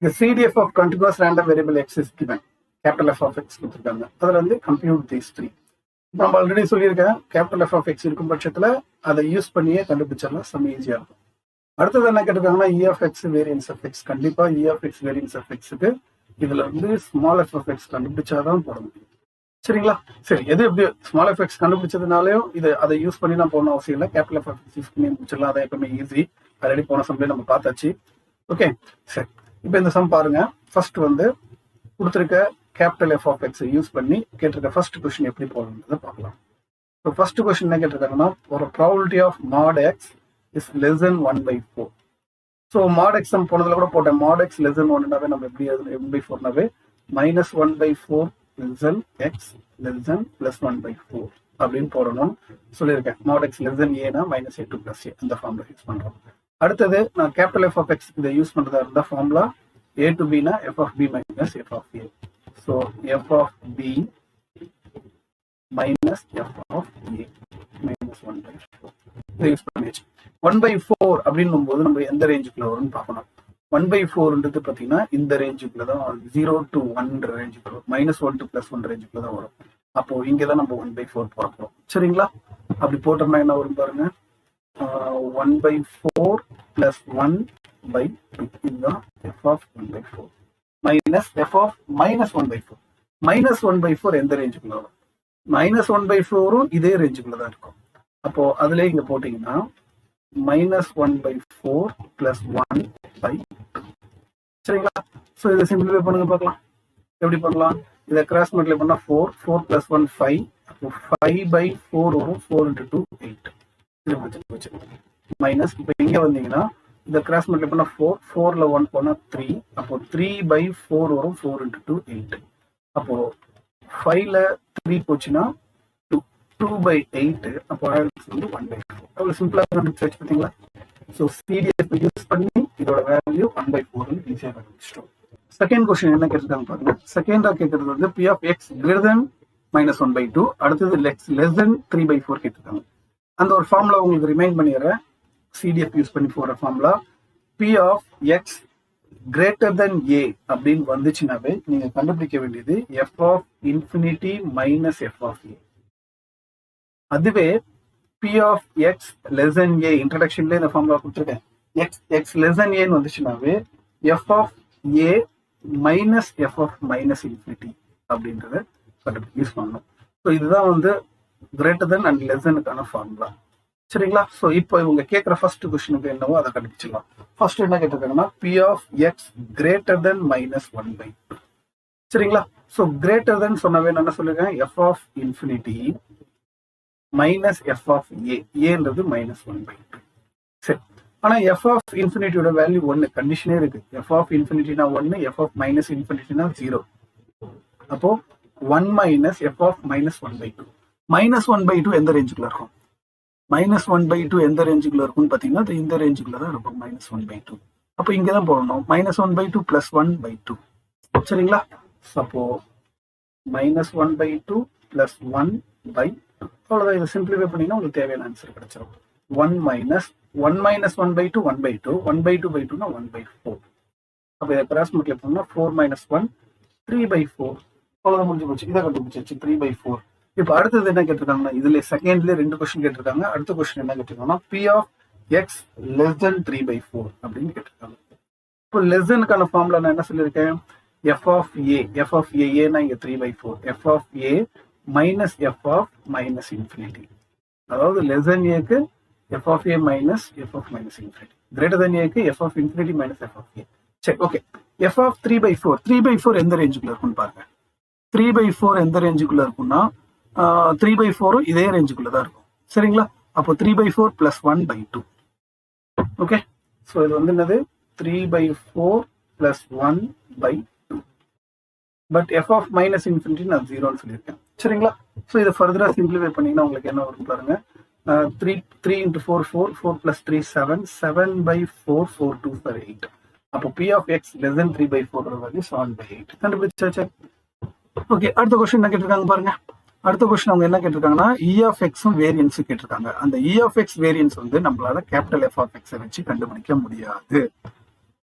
The CDF of continuous random variable x is given. Capital F of x கொடுத்துருக்காங்க. அதில் வந்து compute these three. நம்ம already சொல்லியிருக்கேன், capital F of X இருக்கும் பட்சத்தில் அதை யூஸ் பண்ணியே கண்டுபிடிச்சிடலாம், செம்ம ஈஸியாக இருக்கும். அடுத்தது என்ன கேட்டிருக்காங்கன்னா E of X variance of X. கண்டிப்பாக E of X variance of எக்ஸுக்கு இதில் வந்து ஸ்மால் எஃப் ஆஃப் எக்ஸ் கண்டுபிடிச்சாதான் போட முடியும். சரிங்களா? சரி, எது எப்படி ஸ்மால் எஃப் எக்ஸ் கண்டுபிடிச்சதுனாலையும் அதை யூஸ் பண்ணி நான் போகணும் அவசியம் இல்லை. Capital F of X use பண்ணி முடிச்சிடலாம். அதை எப்பவுமே ஈஸி. ஆல்ரெடி போன சம்லேயே நம்ம பார்த்தாச்சு. ஓகே, சரி. இப்போ இந்த சம் பாருங்க. ஃபர்ஸ்ட் வந்து கொடுத்துருக்க capital F of X use பண்ணி கேட்டிருக்க ஃபர்ஸ்ட் கொஸ்டின் எப்படி போடணுன்றதை பார்க்கலாம். ஸோ ஃபர்ஸ்ட் கொஸ்டின் என்ன கேட்டிருக்காங்கன்னா, ஒரு probability of mod X is less than 1/4. So mod X நம்ம போனதில் கூட போட்டேன். மாட் எக்ஸ் லெஸ் தென் 1னாவே நம்ம எப்படி (1/4)னாவே -1/4 less than X less than +1/4 அப்படின்னு போடணும்னு சொல்லியிருக்கேன். மாட் எக்ஸ் லெஸ் தென் ஏனா -a2 + a அந்த ஃபார்முலா யூஸ் பண்ணுறோம். அடுத்தது நான் கேபிட்டல் எஃப் ஆஃப் எக்ஸ் இதை யூஸ் பண்ணுறதா இருந்தால் ஃபார்முலா a to b னா f of b minus f of a. So f of b minus f of a minus 1/4. இதை யூஸ் பண்ணியாச்சு. 1/4 அப்படின்னும் போது நம்ம எந்த ரேஞ்சுக்குள்ள வரும்னு பார்க்கணும். 1/4ன்றது பார்த்தீங்கன்னா இந்த ரேஞ்சுக்குள்ள தான் 0 to 1 ரேஞ்சுக்குள்ள, -1 to +1 ரேஞ்சுக்குள்ள தான் வரும். அப்போ இங்கே தான் நம்ம 1/4 போட போகிறோம். சரிங்களா? அப்படி போட்டோம்னா என்ன வரும் பாருங்க, 1/4 + 1/2 இதுதான் f of 1/4 minus f of -1/4. -1/4 எந்த ரேஞ்சுக்குள்ள வரும்? -1/4 இதே ரேஞ்சுக்குள்ள தான் இருக்கும். அப்போ அதுல இங்க போட்டீங்கன்னா -1/4 + 1/2. சரிங்களா? ஸோ இதை சிம்பிளிஃபை பண்ணுங்க பார்க்கலாம். எப்படி பண்ணலாம்? இதை கிராஸ் மல்டிப்ளை பண்ணா 4 + 1 5. அப்போ 5/4 வரும். 4 × 2 8. மைனஸ் இப்போ இங்க வந்தீங்கன்னா இந்த கிராஸ் மல்டிப்ளை பண்ணா 4 4ல 1 போனா 3. அப்போ 3/4 வரும். 4 × 2 8. அப்போ 5ல 3 போச்சுன்னா 2/8. அப்போ வந்து 1/4. அவ்வளோ சிம்பிளா கண்டுபிடிச்சு பார்த்தீங்களா? ஸோ சிடிஎஃப் யூஸ் பண்ணி இதோட வேல்யூ 1/4 ஈஸியாக கண்டுபிடிச்சிட்டோம். செகண்ட் கொஸ்டின் என்ன கேட்டிருக்காங்க பாருங்க. செகண்டா கேட்கறது வந்து p of x greater than -1/2. அடுத்தது x less than 3/4 கேட்டிருக்காங்க. அந்த ஒரு ஃபார்முலா உங்களுக்கு ரிமைண்ட் பண்ணிடுறேன். சிடிஎஃப் யூஸ் பண்ணி போற formula p of x greater than a அப்படின்னு வந்துச்சுனாவே நீங்க கண்டுபிடிக்க வேண்டியது f of infinity minus f of a. அதுவே p of x less than a இன்ட்ரடக்ஷன்ல இந்த ஃபார்முலா கொடுத்துருக்கேன். x less than a வந்துச்சுனாவே f of a minus f of minus infinity அப்படின்றத use பண்ணணும். ஸோ இதுதான் வந்து கிரேட்டர் தென் அண்ட் லெஸ் தெனுக்கான formula. சரிங்களா? ஸோ இப்போ இவங்க கேட்குற ஃபர்ஸ்ட் கொஸ்டினுக்கு என்னவோ அதை கண்டுபிடிச்சிடலாம். ஃபர்ஸ்ட் என்ன கேட்டிருக்காங்கன்னா p of x greater than -1/2. சரிங்களா? ஸோ கிரேட்டர் தென் சொன்னவே நான் என்ன சொல்லிருக்கேன், f of infinity minus f of a. ஏன்றது -1/2. சரி, ஆனால் f of infinityயோட வேல்யூ 1 கண்டிஷனே இருக்கு. f of infinityனா 1, f of minus infinityனா 0. அப்போ 1 minus f of -1/2. -1/2 எந்த ரேஞ்சுக்குள்ள இருக்கும்? -1/2 எந்த ரேஞ்சுக்குள்ள இருக்கும்னு பார்த்தீங்கன்னா இந்த ரேஞ்சுக்குள்ள தான் இருக்கும். -1/2 அப்போ இங்கே தான் போடணும். -1/2 + 1/2. சரிங்களா? அப்போ -1/2 + 1/2. அவ்வளோதான். இதை சிம்பிளிஃபை பண்ணிங்கன்னா உங்களுக்கு தேவையான ஆன்சர் கிடைச்சிடும். 1 - 1/2 1/2. 1/2/2னா 1/4. அப்போ இதை கிராஸ் மல்டிப்ளை பண்ணா 4 - 1 3/4. அவ்வளோதான், முடிஞ்சு போச்சு. இதை கண்டுபிடிச்சாச்சு 3/4. இப்போ அடுத்தது என்ன கேட்டிருக்காங்கன்னா, இதுல செகண்ட்ல 2 கொஸ்டின் கேட்டிருக்காங்க. அடுத்த கொஸ்டின் என்ன கேட்டிருக்காங்கன்னா p of x less than 3/4 அப்படின்னு கேட்டிருக்காங்க. இப்போ லெஸ் தெனுக்கான ஃபார்முலா நான் என்ன சொல்லியிருக்கேன், f of a. f of a ஏன்னா இங்க 3/4. f of a minus f of minus infinity. அதாவது less than a க்கு f of a minus f of minus infinity. greater than a க்கு f of infinity minus f of a. சரி, okay. f of 3/4. 3/4 எந்த ரேஞ்சுக்குள்ள இருக்குன்னு பாருங்க. 3/4 எந்த ரேஞ்சுக்குள்ள இருக்கும்னா 3/4 இதே ரேஞ்சுக்குள்ள தான் இருக்கும். சரிங்களா? அப்போ 3/4 + 1/2. ஓகே. ஸோ இது வந்து என்னது, 3/4 + 1/2. But f of minus infinity நான் 0ன்னு சொல்லியிருக்கேன். சரிங்களா? ஸோ இதை ஃபர்தரா சிம்பிளிஃபை பண்ணீங்கன்னா உங்களுக்கு என்ன வரும் பாருங்க. 3 × 4 4 4 + 3 7 7/4 4 2 8. அப்போ p of x less than 3/4 value 7/8 கண்டுபிடிச்சாச்சு. ஓகே, அடுத்த கொஸ்டின் என்ன கேட்டிருக்காங்க பாருங்க. அடுத்த கொஸ்டின் அவங்க என்ன கேட்டிருக்காங்கன்னா இ ஆஃப் எக்ஸும் வேரியன்ஸும் கேட்டிருக்காங்க. அந்த இ ஆஃப் எக்ஸ் வேரியன்ஸ் வந்து நம்மளால கேபிட்டல் எஃப் ஆஃப் எக்ஸை வச்சு கண்டுபிடிக்க முடியாது.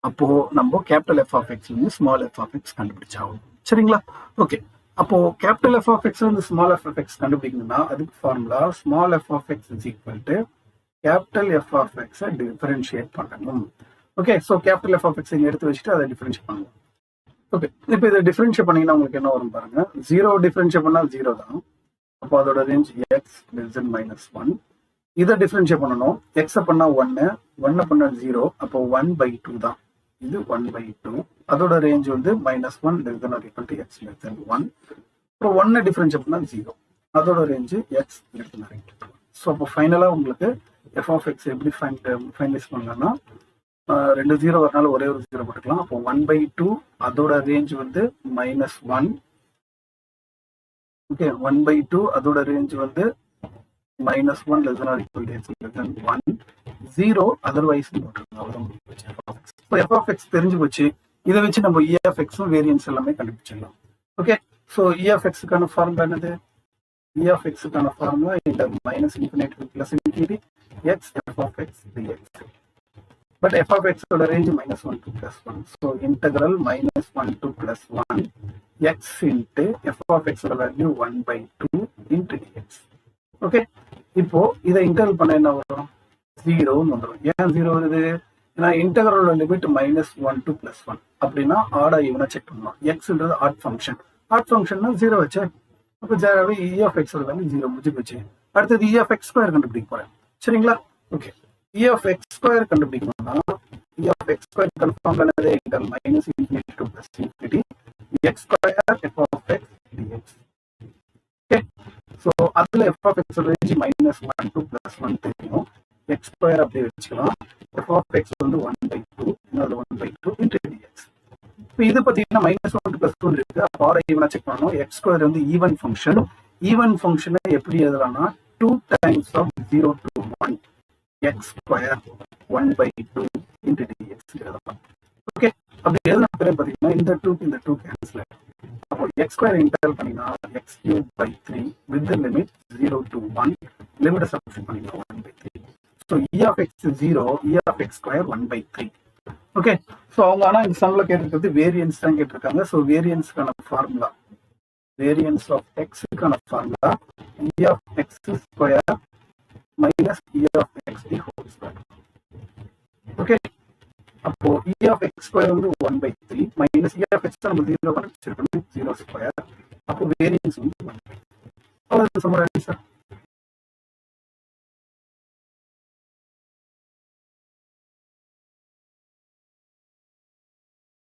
அப்போ நம்ம கேபிட்டல் எஃப் ஆஃப் எக்ஸ் வந்து ஸ்மால் எஃப் ஆஃப் எக்ஸ் கண்டுபிடிச்சாகும். சரிங்களா? ஓகே. அப்போ கேபிட்டல் எஃப் ஆஃப் எக்ஸ் வந்து ஸ்மால் எஃப் ஆஃப் எக்ஸ் கண்டுபிடிக்கணும்னா அதுக்கு formula small F of X is equal to capital F of X differentiate பண்ணணும். Okay. So capital F of X இங்கே எடுத்து வச்சுட்டு அதை டிஃபரன்ஷியேட் பண்ணணும். ஓகே. இப்போ இதை டிஃபரன்ஷியேட் பண்ணீங்கன்னா உங்களுக்கு என்ன வரும் பாருங்க. 0 டிஃபரன்ஷியேட் பண்ணால் 0 தான். அப்போ அதோட ரேஞ்ச் எக்ஸ் -1. இதை டிஃபரன்ஷியேட் பண்ணணும். எக்ஸை பண்ணா 1, 1 பண்ணா 0, அப்போ 1/2 தான். இது 1/2. அதோட ரேஞ்ச் வந்து -1 ≤ x <1. அப்புறம் 1 டிஃபரன்ஷியேட் பண்ணா 0, அதோட ரேஞ்ச் x <2. ஸோ அப்போ ஃபைனலா உங்களுக்கு எஃப் ஆஃப் எக்ஸ் எப்படி ஃபைனலைஸ் பண்ணலாம்னா 2 0 வரனால ஒரே ஒரு 0 போட்டுக்கலாம். அப்போ 1/2 அதோட ரேஞ்ச் வந்து -1. ஓகே. 1/2 அதோட ரேஞ்ச் வந்து -1 ≤ x <1. 0 அதர்வைஸ் போட்டுருக்கோம். எஃப் ஆஃப் எக்ஸ் தெரிஞ்சு போச்சு. இதை வச்சு நம்ம இ ஆஃப் எக்ஸும் வேரியன்ஸ் எல்லாமே கண்டுபிடிச்சிடலாம். ஓகே. ஸோ இ ஆஃப் எக்ஸுக்கான ஃபார்முலா என்னது? இ ஆஃப் எக்ஸுக்கான formula -∞ +∞ x f of x dx. But f of x ஓட range -1 to +1. So integral -1 to +1 x into f of x ஓட வேல்யூ 1/2 into dx. ஓகே. இப்போ இதை integral பண்ண என்ன வரும்? 0 வந்துடும். ஏன் 0 வருது? ஏன்னா இன்டெகிரலோட லிமிட் -1 to +1. அப்படின்னா ஆடா ஈவனா செக் பண்ணலாம். எக்ஸ்ன்றது ஆட் ஃபங்க்ஷன். ஆட் ஃபங்க்ஷன்னா 0 வச்சு அப்போ ஜெராவே இ ஆஃப் எக்ஸ் வேல்யூ 0 முடிஞ்சு போச்சு. அடுத்தது இ ஆஃப் எக்ஸ் ஸ்கொயர் கண்டுபிடிக்க போறேன். சரிங்களா? Okay. E of X square கண்டுபிடிக்கணும்னா E of X square confirm பண்ணது inter -∞ to +∞ x square f of x dx. ஓகே. ஸோ அதுல f of x range -1 to +1 தெரியும். x ஸ்கொயர் அப்படியே வச்சுக்கலாம். f of x வந்து 1/2, இன்னொரு 1/2 into dx. இப்போ இது பார்த்தீங்கன்னா -1 to +1 இருக்கு. அப்போ ஆட ஈவனா செக் பண்ணணும். எக்ஸ் ஸ்கொயர் வந்து ஈவன் ஃபங்க்ஷன். ஈவன் ஃபங்க்ஷனை எப்படி எழுதலாம்னா 2 times of 0 to 1 x square 1/2 into dx எழுதலாம். ஓகே. அப்படி எழுதின பிறகு பார்த்தீங்கன்னா இந்த 2 இந்த 2 கேன்சல் ஆகும். அப்போ x ஸ்கொயர் இன்டெகிரல் பண்ணினா x³ 3 with the limit 0 to 1 limit substitute பண்ணினா 1/3. So E of X 0, E of X square 1/3. Okay. So அவங்க ஆனால் இந்த சம்ல கேட்டிருக்கிறது வேரியன்ஸ் தான் கேட்டிருக்காங்க. ஸோ வேரியன்ஸ்க்கான ஃபார்முலா வேரியன்ஸ் ஆஃப் எக்ஸுக்கான formula E of X square minus E of X the whole square. Okay. அப்போ இ ஆஃப் எக்ஸ் ஸ்கொயர் வந்து 1/3 மைனஸ் இ ஆஃப் எக்ஸ் நம்ம 0 கண்டுபிடிச்சிருக்கணும் 0 ஸ்கொயர். அப்போ வேரியன்ஸ் வந்து 1/3. அவ்வளோ சம்மர் சார்.